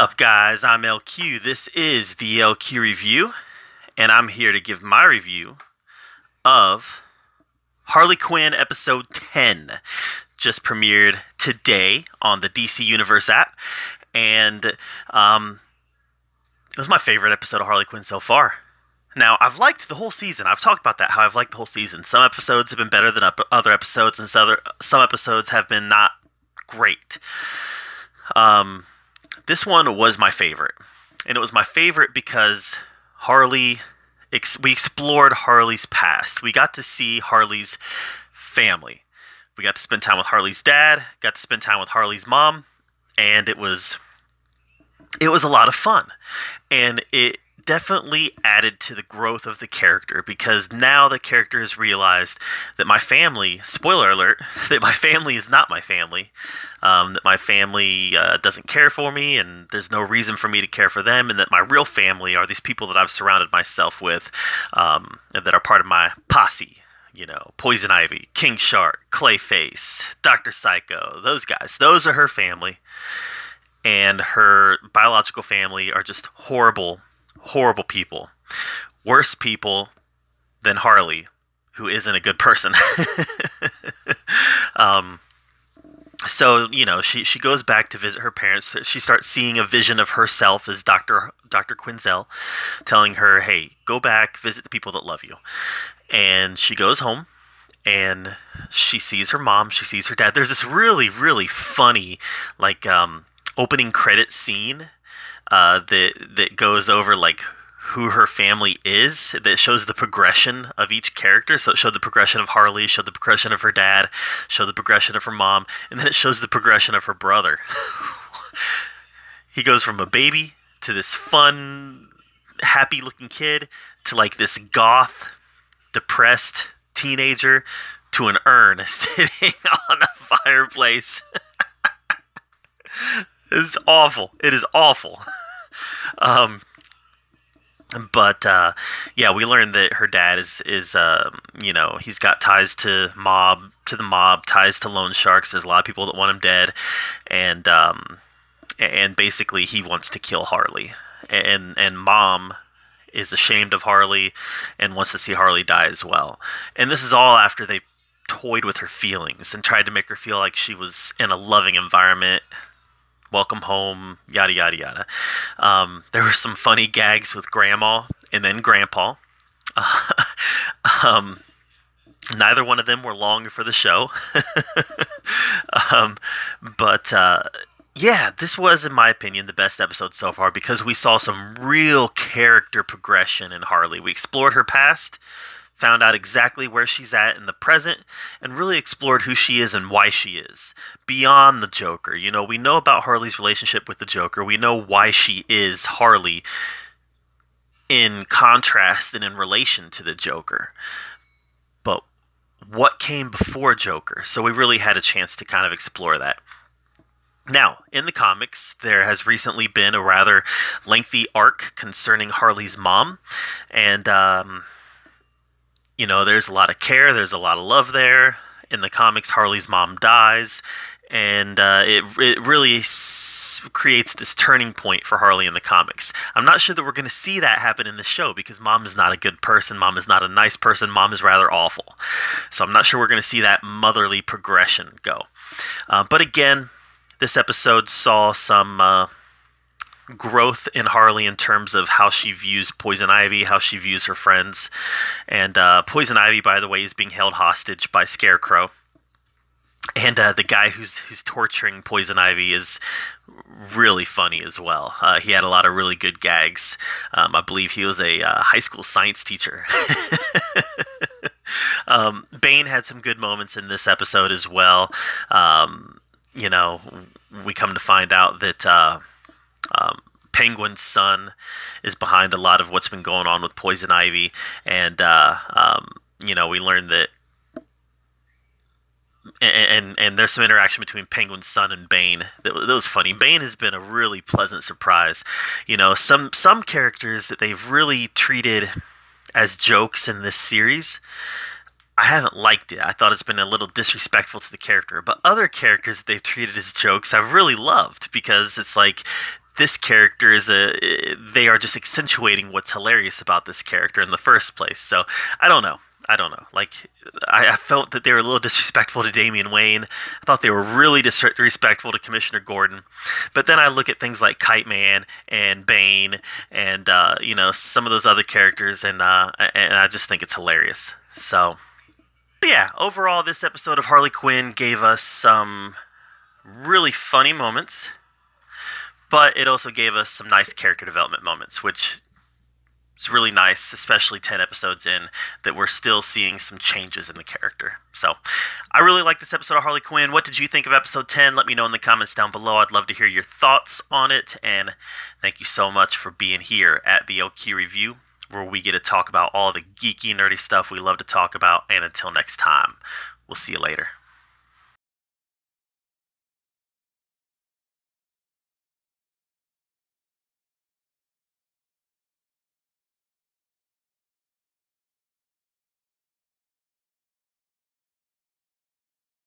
Up, guys? I'm LQ. This is the LQ Review, and I'm here to give my review of Harley Quinn episode 10. Just premiered today on the DC Universe app, and it was my favorite episode of Harley Quinn so far. Now, I've liked the whole season. I've talked about that, how I've liked the whole season. Some episodes have been better than other episodes, and some episodes have been not great. This one was my favorite. And it was my favorite because we explored Harley's past. We got to see Harley's family. We got to spend time with Harley's dad, got to spend time with Harley's mom, and it was a lot of fun. And it definitely added to the growth of the character, because now the character has realized that my family, spoiler alert, that my family is not my family, that my family doesn't care for me, and there's no reason for me to care for them, and that my real family are these people that I've surrounded myself with, and that are part of my posse. You know, Poison Ivy, King Shark, Clayface, Dr. Psycho, those guys. Those are her family. And her biological family are just horrible people. Worse people than Harley, who isn't a good person. So, you know, she goes back to visit her parents. She starts seeing a vision of herself as Dr. Quinzel, telling her, hey, go back, visit the people that love you. And she goes home, and she sees her mom, she sees her dad. There's this really, really funny, like, opening credit scene that goes over, like, who her family is, that shows the progression of each character. So it showed the progression of Harley, showed the progression of her dad, showed the progression of her mom, and then it shows the progression of her brother. He goes from a baby to this fun, happy-looking kid to, like, this goth, depressed teenager to an urn sitting on a fireplace. It's awful. It is awful. But we learned that her dad is he's got ties to the mob, ties to loan sharks. There's a lot of people that want him dead, and basically he wants to kill Harley. And mom is ashamed of Harley and wants to see Harley die as well. And this is all after they toyed with her feelings and tried to make her feel like she was in a loving environment. Welcome home, yada, yada, yada. There were some funny gags with Grandma and then Grandpa. Neither one of them were long for the show. This was, in my opinion, the best episode so far, because we saw some real character progression in Harley. We explored her past, found out exactly where she's at in the present, and really explored who she is and why she is, beyond the Joker. You know, we know about Harley's relationship with the Joker. We know why she is Harley in contrast and in relation to the Joker. But what came before Joker? So we really had a chance to kind of explore that. Now, in the comics, there has recently been a rather lengthy arc concerning Harley's mom, and there's a lot of care, there's a lot of love there. In the comics, Harley's mom dies, and it really creates this turning point for Harley in the comics. I'm not sure that we're going to see that happen in the show, because mom is not a good person, mom is not a nice person, mom is rather awful. So I'm not sure we're going to see that motherly progression go. But again, this episode saw some growth in Harley in terms of how she views Poison Ivy, how she views her friends. And Poison Ivy, by the way, is being held hostage by Scarecrow. And the guy who's torturing Poison Ivy is really funny as well. He had a lot of really good gags. I believe he was a high school science teacher. Bane had some good moments in this episode as well. We come to find out that Penguin's son is behind a lot of what's been going on with Poison Ivy, and we learned that, and there's some interaction between Penguin's son and Bane that was funny. Bane has been a really pleasant surprise. You know, some characters that they've really treated as jokes in this series, I haven't liked it. I thought it's been a little disrespectful to the character. But other characters that they've treated as jokes, I've really loved, because it's like this character they are just accentuating what's hilarious about this character in the first place. So I don't know. I don't know. Like, I felt that they were a little disrespectful to Damian Wayne. I thought they were really disrespectful to Commissioner Gordon. But then I look at things like Kite Man and Bane and, some of those other characters, and I just think it's hilarious. So, yeah, overall, this episode of Harley Quinn gave us some really funny moments, but it also gave us some nice character development moments, which is really nice, especially 10 episodes in, that we're still seeing some changes in the character. So, I really like this episode of Harley Quinn. What did you think of episode 10? Let me know in the comments down below. I'd love to hear your thoughts on it, and thank you so much for being here at the OQ Review, where we get to talk about all the geeky, nerdy stuff we love to talk about. And until next time, we'll see you later.